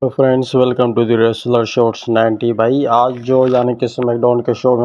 तो friends welcome to the wrestler shorts 90। भाई आज जो यानी कि स्मैकडाउन के शो में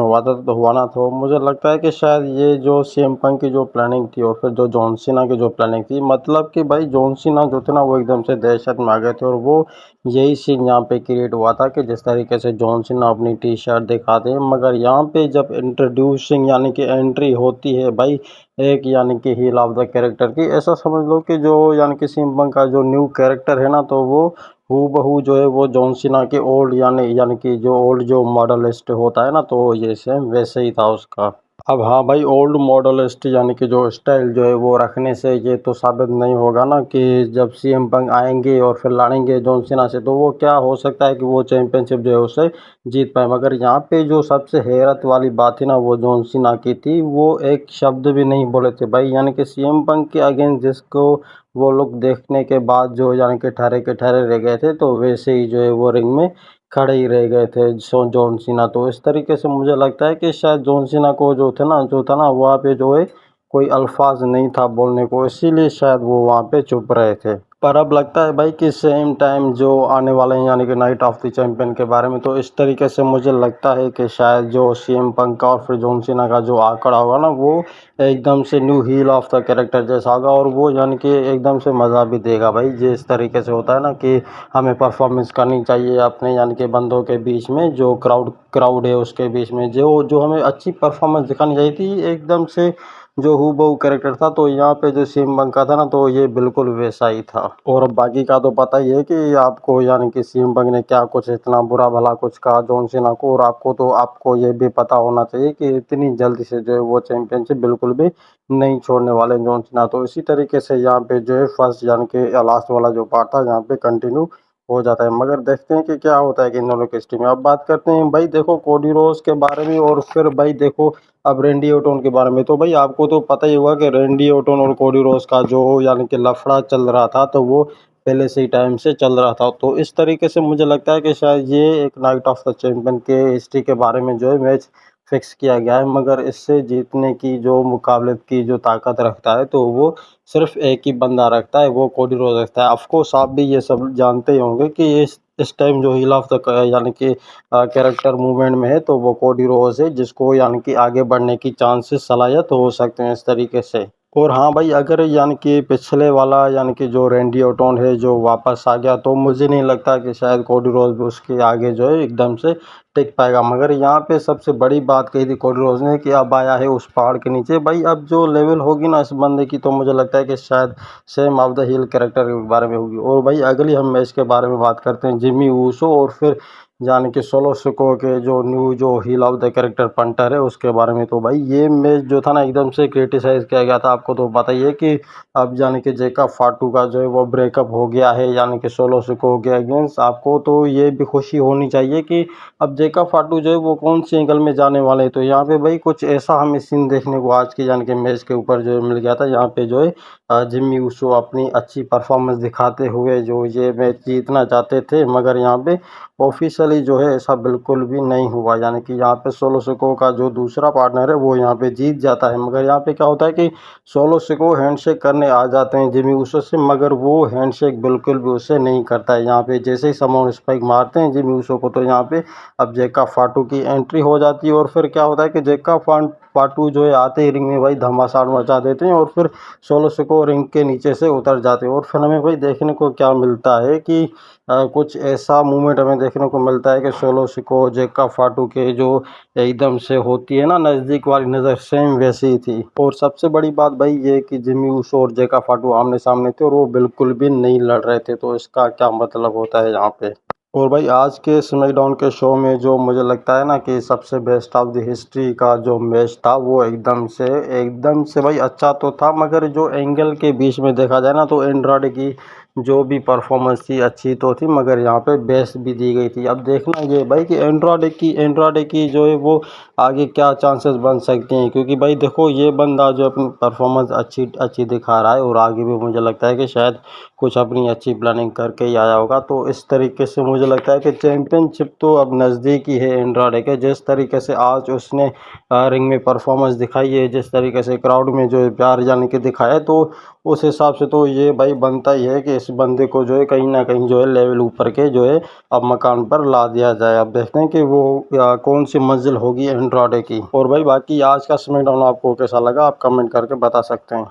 हुआ ना तो मुझे लगता है कि शायद ये जो सीएम पंक की जो प्लानिंग थी और फिर जो जॉन सीना की जो प्लानिंग थी, मतलब कि भाई जॉन सीना जो थे ना वो एकदम से दहशत में आ गए थे। और वो यही सीन यहाँ पे क्रिएट हुआ था कि जिस तरीके से जॉन सीना अपनी टी शर्ट दिखाते हैं, मगर यहाँ पे जब इंट्रोड्यूसिंग यानी कि एंट्री होती है भाई एक यानी कि हील ऑफ द कैरेक्टर की, ऐसा समझ लो कि जो यानी कि सीएम पंक का जो न्यू कैरेक्टर है ना तो वो हूबहू जो है वो जॉन सीना के ओल्ड यानी यानी कि जो ओल्ड जो मॉडलिस्ट होता है ना तो ये सेम वैसे ही था उसका। अब हाँ भाई, ओल्ड मॉडलिस्ट यानी कि जो स्टाइल जो है वो रखने से ये तो साबित नहीं होगा ना कि जब सीएम पंग आएंगे और फिर लड़ेंगे जॉन सीना से तो वो क्या हो सकता है कि वो चैंपियनशिप जो है उसे जीत पाए। मगर यहाँ पे जो सबसे हैरत वाली बात थी ना वो जॉन सीना की थी, वो एक शब्द भी नहीं बोले थे भाई, यानी कि सीएम पंग के अगेंस्ट जिसको वो लोग देखने के बाद जो यानी कि ठहरे के ठहरे रह गए थे, तो वैसे ही जो है वो रिंग में खड़े ही रह गए थे जॉन सीना। तो इस तरीके से मुझे लगता है कि शायद जॉन सीना को जो था ना वहाँ पे जो है कोई अल्फाज नहीं था बोलने को, इसीलिए शायद वो वहाँ पे चुप रहे थे। पर अब लगता है भाई कि सेम टाइम जो आने वाले हैं यानी कि नाइट ऑफ द चैंपियन के बारे में, तो इस तरीके से मुझे लगता है कि शायद जो सीएम पंक का और फिर जॉन सीना का जो आंकड़ा होगा ना वो एकदम से new heel of the character जैसा होगा। और वो यानी कि एकदम से मज़ा भी देगा भाई, जिस तरीके से होता है ना कि हमें परफॉर्मेंस करनी चाहिए अपने यानी कि बंदों के बीच में, जो क्राउड है उसके बीच में जो जो हमें अच्छी परफॉर्मेंस दिखानी चाहिए थी, एकदम से जो हूबहू कैरेक्टर था। तो यहाँ पे जो सीएम पंक का था ना तो ये बिल्कुल वैसा ही था। और अब बाकी का तो पता ही है कि आपको यानी कि सीएम पंक ने क्या कुछ इतना बुरा भला कुछ कहा जॉन सीना को, और आपको ये भी पता होना चाहिए कि इतनी जल्दी से जो है वो चैंपियनशिप बिल्कुल भी नहीं छोड़ने वाले जॉन सीना। तो इसी तरीके से यहाँ पे जो है फर्स्ट यानी कि लास्ट वाला जो पार्ट था यहाँ पे कंटिन्यू हो जाता है। मगर देखते हैं कि क्या होता है कि इन दोनों की स्टीम में। अब बात करते हैं भाई देखो कोडी रोज के बारे में, और फिर भाई देखो अब रेंडी ओटन के बारे में। तो भाई आपको तो पता ही होगा कि रेंडी ओटन और कोडी रोज का जो यानी कि लफड़ा चल रहा था, तो वो पहले से ही टाइम से चल रहा था। तो इस तरीके से मुझे लगता है कि शायद ये एक नाइट ऑफ द चैंपियन के हिस्ट्री के बारे में जो है मैच फिक्स किया गया है। मगर इससे जीतने की जो मुकाबले की जो ताकत रखता है तो वो सिर्फ एक ही बंदा रखता है, वो कोडी रोज रखता है। ऑफ कोर्स आप भी ये सब जानते ही होंगे कि इस टाइम जो हील ऑफ द यानी कि कैरेक्टर मूवमेंट में है तो वो कोडी रोज है, जिसको यानी कि आगे बढ़ने की चांसेस सलाहियत हो सकते हैं इस तरीके से। और हाँ भाई, अगर यानी कि पिछले वाला यानी कि जो रेंडी ओटन है जो वापस आ गया, तो मुझे नहीं लगता कि शायद कोडी रोज भी उसके आगे जो है एकदम से टिक पाएगा। मगर यहाँ पे सबसे बड़ी बात कही थी कोडी रोज ने कि अब आया है उस पहाड़ के नीचे। भाई अब जो लेवल होगी ना इस बंदे की, तो मुझे लगता है कि शायद same of the hill character के बारे में होगी। और भाई अगली हम मैच के बारे में बात करते हैं, जिमी ऊसो और फिर यानी कि सोलो सिको के जो न्यू जो heel of the character punter है उसके बारे में। तो भाई ये मैच जो था ना एकदम से क्रिटिसाइज किया गया था। आपको तो पता ही है कि अब यानी कि जेका फाटू का जो है वो ब्रेकअप हो गया है यानी कि सोलो सिको के अगेंस्ट। आपको तो ये भी खुशी होनी चाहिए कि अब जेका फाटू जो है वो कौन सी एंगल में जाने वाले हैं। तो यहाँ पे भाई कुछ ऐसा हमें सीन देखने को आज के यानी कि मैच के ऊपर जो है मिल गया था। यहाँ पे जो है जिम्मी ऊसो अपनी अच्छी परफॉर्मेंस दिखाते हुए जो ये मैच जीतना चाहते थे, मगर यहाँ पे ऑफिशियली जो है ऐसा बिल्कुल भी नहीं हुआ। यानी कि यहाँ पे सोलो सिको का जो दूसरा पार्टनर है वो यहाँ पे जीत जाता है। मगर यहाँ पे क्या होता है कि सोलो सिको हैंडशेक करने आ जाते हैं जिमी ऊसो से, मगर वो हैंडशेक बिल्कुल भी उससे नहीं करता है। यहाँ पे जैसे ही समोन स्पाइक मारते हैं जिमी ऊसो को, तो यहाँ पे अब जेका फाटू की एंट्री हो जाती है। और फिर क्या होता है कि जेका फाटू जो है आते ही रिंग में भाई धमासान मचा देते हैं, और फिर सोलो सिको रिंग के नीचे से उतर जाते हैं। और फिर हमें भाई देखने को क्या मिलता है कि कुछ ऐसा मूवमेंट हमें देखने को मिलता है कि सोलो सिको जेका फाटू के जो एकदम से होती है ना नज़दीक वाली नज़र, सेम वैसी ही थी। और सबसे बड़ी बात भाई ये कि जिमी ऊसो और जेका फाटू आमने सामने थे और वो बिल्कुल भी नहीं लड़ रहे थे। तो इसका क्या मतलब होता है यहाँ पे। और भाई आज के स्मैकडाउन के शो में जो मुझे लगता है ना कि सबसे बेस्ट ऑफ द हिस्ट्री का जो मैच था, वो एकदम से भाई अच्छा तो था, मगर जो एंगल के बीच में देखा जाए ना तो एंड्राडे की जो भी परफॉर्मेंस थी अच्छी तो थी, मगर यहाँ पे बेस्ट भी दी गई थी। अब देखना ये भाई कि एंड्राडे की जो है वो आगे क्या चांसेस बन सकते हैं, क्योंकि भाई देखो ये बंदा जो अपनी परफॉर्मेंस अच्छी अच्छी दिखा रहा है और आगे भी मुझे लगता है कि शायद कुछ अपनी अच्छी प्लानिंग करके ही आया होगा। तो इस तरीके से मुझे लगता है कि चैंपियनशिप तो अब नज़दीक ही है एंड्राडे के। जिस तरीके से आज उसने रिंग में परफॉर्मेंस दिखाई है, जिस तरीके से क्राउड में जो है प्यार यानी कि दिखाया है, तो उस हिसाब से तो ये भाई बनता ही है कि इस बंदे को जो है कहीं ना कहीं जो है लेवल ऊपर के जो है अब मकान पर ला दिया जाए। अब देखते हैं कि वो कौन सी मंजिल होगी एंड्रॉयड की। और भाई बाकी आज का स्मैकडाउन आपको कैसा लगा, आप कमेंट करके बता सकते हैं।